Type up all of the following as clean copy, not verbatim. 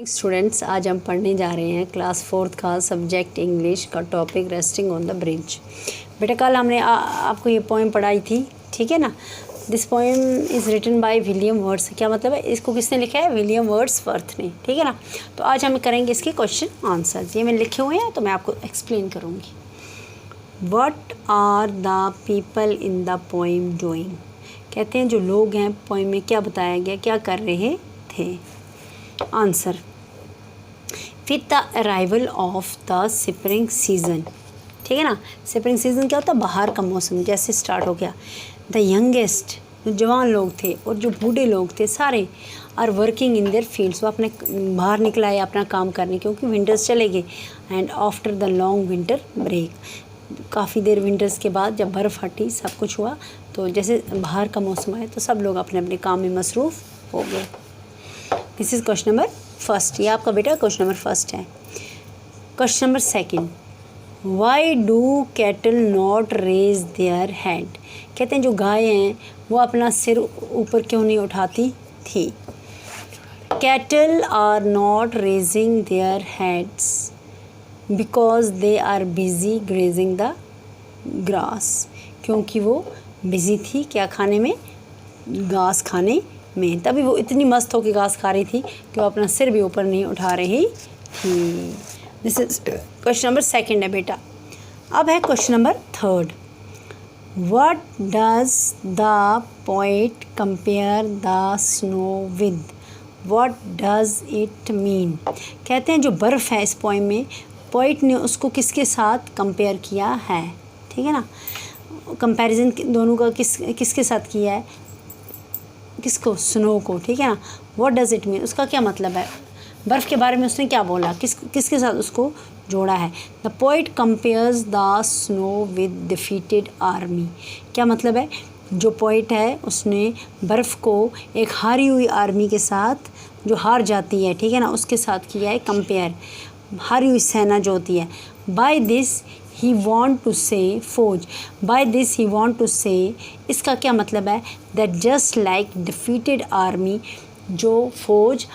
Students, आज हम पढ़ने जा रहे हैं क्लास 4th का सब्जेक्ट इंग्लिश का topic resting on the bridge. बेटा कल हमने आपको ये पोएम पढ़ाई थी, ठीक है ना। This poem is written by William Words. क्या मतलब है, इसको किसने लिखा है? विलियम वर्ड्सवर्थ ने, ठीक है ना। तो आज हम करेंगे इसके क्वेश्चन आंसर्स। ये मैंने लिखे हुए हैं तो मैं आपको एक्सप्लेन करूँगी। What are the people in the poem doing? कहते हैं जो लोग हैं पोएम में क्या बताया गया, क्या कर रहे थे। Answer, with the arrival of the spring season, ठीक है ना। स्प्रिंग सीज़न क्या होता है? बाहर का मौसम जैसे स्टार्ट हो गया। द यंगेस्ट, जो जवान लोग थे और जो बूढ़े लोग थे सारे, are working in their fields, वो अपने बाहर निकला है अपना काम करने, क्योंकि विंटर्स चले गए। And after the long winter break, काफ़ी देर विंटर्स के बाद जब बर्फ़ हटी, सब कुछ हुआ, तो जैसे बाहर का मौसम आया तो सब लोग अपने अपने काम में मसरूफ़ हो गए। This is question number first. ये आपका बेटा क्वेश्चन नंबर फर्स्ट है। Question number second, why do cattle not raise their head? कहते हैं जो गाय हैं वो अपना सिर ऊपर क्यों नहीं उठाती थी। Cattle are not raising their heads because they are busy grazing the grass, क्योंकि वो बिजी थी क्या खाने में? घास खाने में। तभी वो इतनी मस्त होकर घास खा रही थी कि वो अपना सिर भी ऊपर नहीं उठा रही थी। This is question number second है बेटा। अब है question number third. What does the poet compare the snow with? What does it mean? कहते हैं जो बर्फ़ है इस पोएम में, पोएट ने उसको किसके साथ कंपेयर किया है, ठीक है ना। कंपैरिजन दोनों का किसके साथ किया है? किसको? स्नो को, ठीक है ना। व्हाट डज़ इट मीन, उसका क्या मतलब है? बर्फ़ के बारे में उसने क्या बोला, किसके साथ उसको जोड़ा है? The poet compares the snow with defeated army. क्या मतलब है? जो पोएट है उसने बर्फ़ को एक हारी हुई आर्मी के साथ, जो हार जाती है, ठीक है ना, उसके साथ किया है कंपेयर। हारी हुई सेना जो होती है। By this he want to say, फौज, by this he want to say, इसका क्या मतलब है? That just like defeated army, जो फौज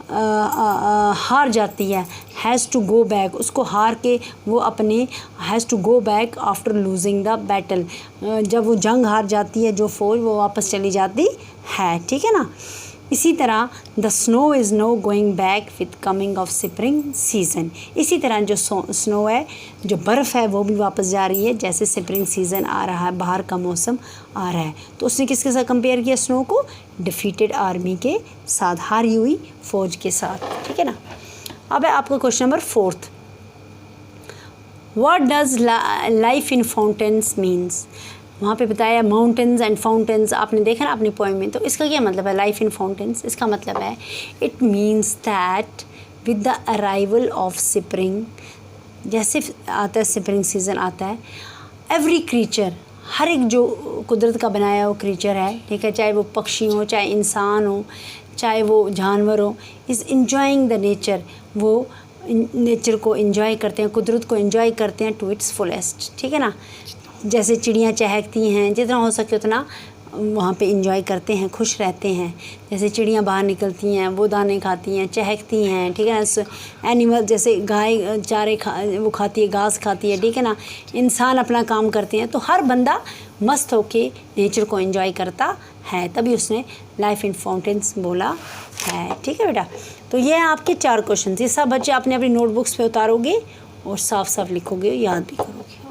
हार जाती है, हैज़ टू गो बैक, उसको हार के वो अपने has to go back after losing the battle, जब वो जंग हार जाती है जो फौज, वो वापस चली जाती है, ठीक है ना। इसी तरह the snow is no going back with coming of spring season. इसी तरह जो स्नो है, जो बर्फ़ है, वो भी वापस जा रही है जैसे स्प्रिंग सीज़न आ रहा है, बाहर का मौसम आ रहा है। तो उसने किसके साथ कंपेयर किया स्नो को? डिफीटेड आर्मी के साथ, हारी हुई फौज के साथ, ठीक है ना। अब है आपका question number fourth. What does life in fountains means? वहाँ पे बताया माउंटेन्स एंड फाउंटेन्स, आपने देखा ना अपनी पोएम में। तो इसका क्या मतलब है लाइफ इन फाउंटेन्स? इसका मतलब है it means that with the arrival of spring, जैसे आता है स्प्रिंग सीज़न आता है, एवरी क्रीचर, हर एक जो कुदरत का बनाया हुआ क्रीचर है, ठीक है, चाहे वो पक्षी हो, चाहे इंसान हो, चाहे वो जानवर हो, इज़ इन्जॉइंग द नेचर, वो नेचर को इन्जॉय करते हैं, कुदरत को इन्जॉय करते हैं टू इट्स फुलेस्ट, ठीक है ना। जैसे चिड़ियाँ चहकती हैं, जितना हो सके उतना वहाँ पे इंजॉय करते हैं, खुश रहते हैं। जैसे चिड़ियाँ बाहर निकलती हैं, वो दाने खाती हैं, चहकती हैं, ठीक है ना। एनिमल जैसे गाय चारे वो खाती है, घास खाती है, ठीक है ना। इंसान अपना काम करते हैं। तो हर बंदा मस्त होके नेचर को एंजॉय करता है, तभी उसने लाइफ इन फाउंटेन्स बोला है, ठीक है बेटा। तो ये हैं आपके 4 क्वेश्चन। ये सब बच्चे अपने अपनी नोटबुक्स पे उतारोगे और साफ साफ लिखोगे, याद भी करोगे।